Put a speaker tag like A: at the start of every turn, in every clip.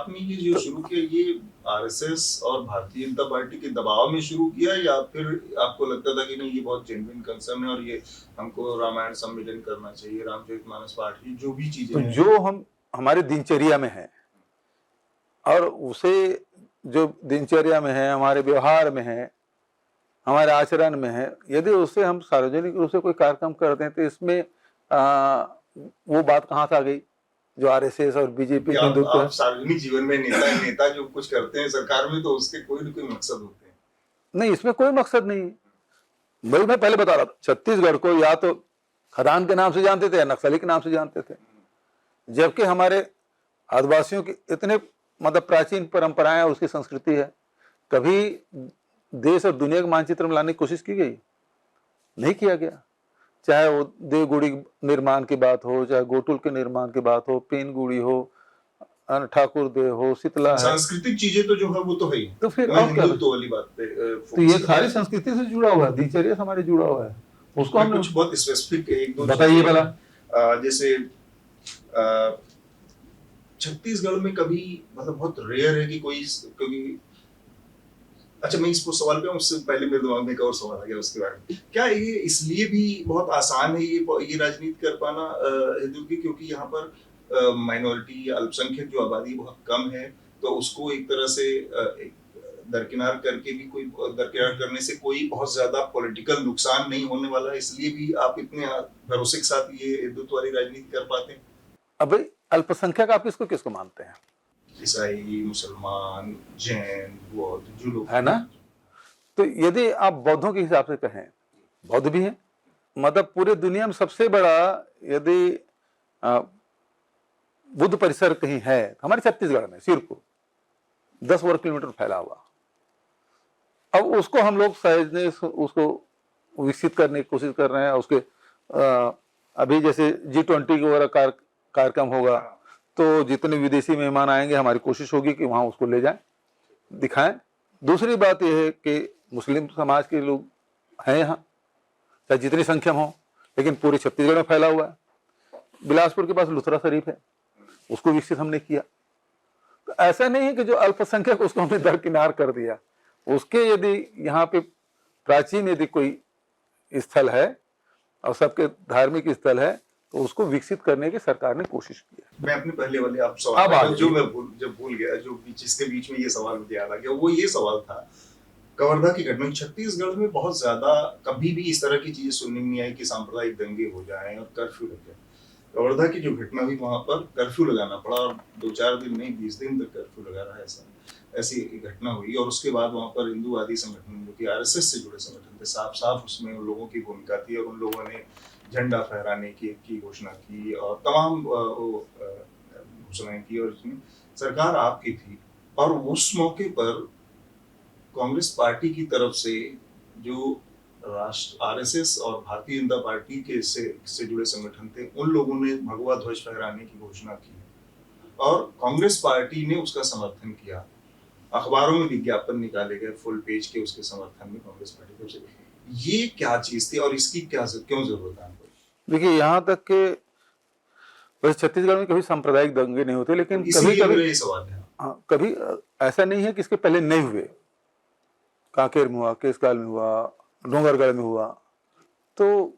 A: आपने ये जो शुरू किया ये आरएसएस और भारतीय जनता पार्टी के दबाव में शुरू किया, या फिर आपको लगता था कि नहीं ये बहुत जेन्युइन कंसर्न है और ये हमको रामायण सम्मेलन करना चाहिए, रामचरितमानस पाठ, ये जो भी चीजें
B: तो
A: हैं
B: जो हम हमारे दिनचर्या में है और उसे जो दिनचर्या में है, हमारे व्यवहार में है, हमारे आचरण में है, यदि उससे हम सार्वजनिक रूप से कोई कार्यक्रम करते हैं तो इसमें वो बात कहाँ से आ गई जो आरएसएस और बीजेपी हिंदुत्व।
A: आप सार्वजनिक जीवन में नेता जो कुछ करते हैं सरकार में, तो उसके कोई न कोई मकसद होते हैं।
B: नहीं, इसमें कोई मकसद नहीं है। भाई मैं पहले बता रहा था, छत्तीसगढ़ को या तो खदान के नाम से जानते थे या नक्सली के नाम से जानते थे, जबकि हमारे आदिवासियों की इतने मतलब प्राचीन परंपराएं, उसकी संस्कृति है। कभी देश और दुनिया के मानचित्र में लाने की कोशिश की गई? नहीं किया गया। चाहे वो देवगुड़ी निर्माण की बात हो, चाहे गोटुल के निर्माण की बात हो, पेनगुड़ी हो, ठाकुर देव हो, शीतला है,
A: सांस्कृतिक चीजें तो जो है वो तो है ही।
B: तो फिर और क्या?
A: हिंदुत्व वाली बात पे
B: तो ये सारी संस्कृति से जुड़ा हुआ है, दिनचर्या से हमारे जुड़ा हुआ है। उसको हमने
A: कुछ बहुत स्पेसिफिक एक दो
B: बताइए भला।
A: जैसे छत्तीसगढ़ में कभी मतलब बहुत रेयर है कि कोई, क्योंकि अच्छा मैं इस सवाल पे उससे पहले मेरे दिमाग में एक और सवाल आ गया उसके बारे में। क्या ये इसलिए भी बहुत आसान है ये राजनीति कर पाना हिंदू की, क्योंकि यहाँ पर माइनॉरिटी अल्पसंख्यक जो आबादी बहुत कम है, तो उसको एक तरह से दरकिनार करके भी कोई दरकिनार करने से कोई बहुत ज्यादा पॉलिटिकल नुकसान नहीं होने वाला, इसलिए भी आप इतने भरोसे के साथ ये हिंदुत्व वाली राजनीति कर पाते हैं?
B: अब अल्पसंख्यक आप किसको किसको मानते हैं?
A: ईसाई, मुसलमान, जैन, बौद्ध, जो लोग
B: है ना। तो यदि आप बौद्धों के हिसाब से कहें, बौद्ध भी हैं, मतलब पूरे दुनिया में सबसे बड़ा यदि बुद्ध परिसर कहीं है हमारे छत्तीसगढ़ में, सिरपुर 10 वर्ग किलोमीटर फैला हुआ। अब उसको हम लोग सहजने उसको विकसित करने की कोशिश कर रहे हैं। उसके अभी जैसे G20 वगैरह कार्यक्रम होगा तो जितने विदेशी मेहमान आएंगे हमारी कोशिश होगी कि वहाँ उसको ले जाएं, दिखाएं। दूसरी बात यह है कि मुस्लिम समाज के लोग हैं यहाँ, चाहे जितनी संख्या में हो, लेकिन पूरे छत्तीसगढ़ में फैला हुआ है। बिलासपुर के पास लुथरा शरीफ है, उसको विकसित हमने किया। तो ऐसा नहीं है कि जो अल्पसंख्यक उसको हमने दरकिनार कर दिया। उसके यदि यहाँ पे प्राचीन यदि कोई स्थल है और सबके धार्मिक स्थल है तो उसको विकसित करने की सरकार ने कोशिश की है।
A: मैं अपने पहले वाले आप सवाल जो मैं भूल गया, जो जिसके बीच में ये सवाल मुझे याद आ गया, वो ये सवाल था कवर्धा की घटना। छत्तीसगढ़ में बहुत ज्यादा कभी भी इस तरह की चीजें सुनने में नहीं आई कि सांप्रदायिक दंगे हो जाएं और कर्फ्यू लग जाए। कवर्धा की जो घटना हुई वहां पर कर्फ्यू लगाना पड़ा, और 2-4 दिन नहीं 20 दिन तक कर्फ्यू लगा रहा, ऐसी घटना हुई। और उसके बाद वहां पर हिंदूवादी संगठन जो कि आरएसएस से जुड़े संगठन थे, साफ उसमें उन लोगों की भूमिका थी, और उन लोगों ने झंडा फहराने की घोषणा की और तमाम घोषणाएं की, और इसमें सरकार आपकी थी। और उस मौके पर कांग्रेस पार्टी की तरफ से जो राष्ट्र आरएसएस और भारतीय जनता पार्टी के से जुड़े संगठन थे, उन लोगों ने भगवा ध्वज फहराने की घोषणा की और कांग्रेस पार्टी ने उसका समर्थन किया। अखबारों में विज्ञापन निकाले गए फुल पेज के उसके समर्थन में कांग्रेस पार्टी की तरफ से। ये क्या चीज थी और इसकी क्यों जरूरत है?
B: देखिए, यहाँ तक के वैसे छत्तीसगढ़ में कभी सांप्रदायिक दंगे नहीं होते, लेकिन कभी
A: सवाल है।
B: हाँ, कभी ऐसा नहीं है कि इसके पहले नहीं हुए। कांकेर में हुआ, केसकाल में हुआ, डोंगरगढ़ में हुआ, तो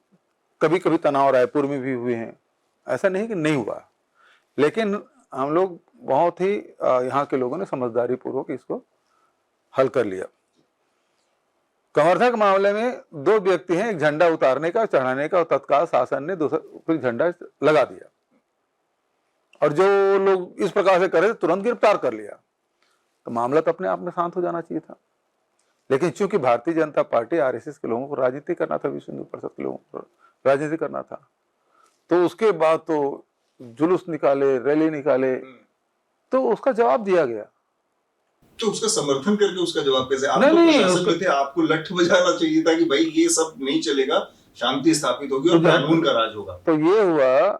B: कभी कभी तनाव रायपुर में भी हुए हैं। ऐसा नहीं कि नहीं हुआ, लेकिन हम लोग बहुत ही यहाँ के लोगों ने समझदारी पूर्वक इसको हल कर लिया। कवर्धा के मामले में 2 व्यक्ति हैं, एक झंडा उतारने का चढ़ाने का, और तत्काल शासन ने दूसरा झंडा लगा दिया, और जो लोग इस प्रकार से करे तुरंत गिरफ्तार कर लिया। तो मामला तो अपने आप में शांत हो जाना चाहिए था, लेकिन चूंकि भारतीय जनता पार्टी आरएसएस के लोगों को राजनीति करना था, विश्व हिंदू परिषद के लोगों को राजनीति करना था, तो उसके बाद तो जुलूस निकाले, रैली निकाले, तो उसका जवाब दिया गया।
A: तो उसका समर्थन करके उसका जवाब कैसे? आप तो प्रशासन में थे, आपको लठ बजाना चाहिए था कि भाई ये सब नहीं चलेगा, शांति स्थापित होगी और कानून का राज होगा।
B: तो ये हुआ,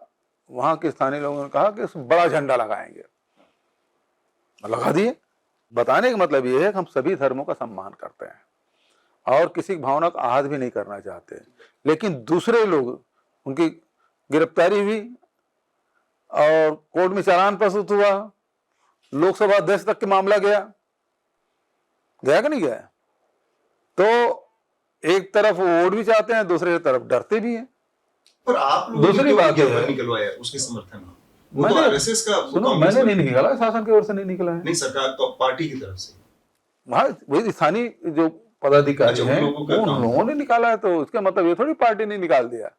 B: वहां के स्थानीय लोगों ने कहा कि बड़ा झंडा लगाएंगे, लगा दिए। बताने का मतलब ये है कि हम सभी धर्मों का सम्मान करते हैं और किसी की भावना का आहत भी नहीं करना चाहते, लेकिन दूसरे लोग, उनकी गिरफ्तारी हुई और कोर्ट में चालान प्रस्तुत हुआ, लोकसभा अध्यक्ष तक के मामला गया गया कि नहीं गया? तो एक तरफ वोट भी चाहते हैं, दूसरी तरफ डरते भी हैं।
A: पर आप लोगों
B: दूसरी बात है,
A: निकलवाया उसके समर्थन में, वो तो
B: मैंने
A: आरएसएस का,
B: सुनो, मैंने नहीं निकाला, शासन की ओर से नहीं निकला है।
A: नहीं, सरकार तो पार्टी की तरफ से,
B: हाँ वही स्थानीय जो पदाधिकारी हैं उन लोगों ने निकाला है, तो इसका मतलब ये थोड़ी पार्टी ने निकाल दिया,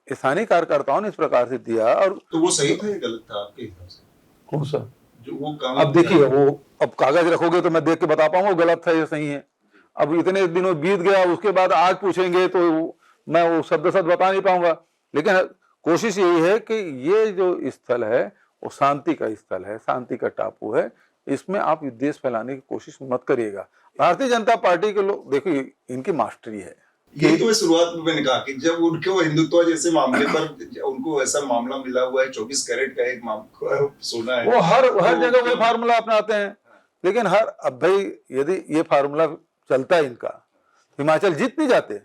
B: स्थानीय कार्यकर्ताओं ने इस प्रकार से दिया। और
A: तो वो सही था या गलत था आपके हिसाब से?
B: कौन सा?
A: जो वो काम,
B: अब देखिए, वो अब कागज रखोगे तो मैं देख के बता पाऊंगा गलत था या सही है। अब इतने दिनों बीत गया, उसके बाद आज पूछेंगे तो मैं वो शब्द शब्द बता नहीं पाऊंगा। लेकिन कोशिश यही है कि ये जो स्थल है वो शांति का स्थल है, शांति का टापू है, इसमें आप विद्वेष फैलाने की कोशिश मत करिएगा। भारतीय जनता पार्टी के लोग, देखिए इनकी मास्टरी है।
A: यही तो शुरुआत में मैंने कहा कि जब उनको हिंदुत्व जैसे मामले पर उनको ऐसा मामला मिला हुआ है, 24 कैरेट का एक सोना है,
B: वो हर जगह वो फार्मूला अपनाते हैं। लेकिन अब भाई यदि ये फार्मूला चलता है इनका, हिमाचल जीत नहीं जाते।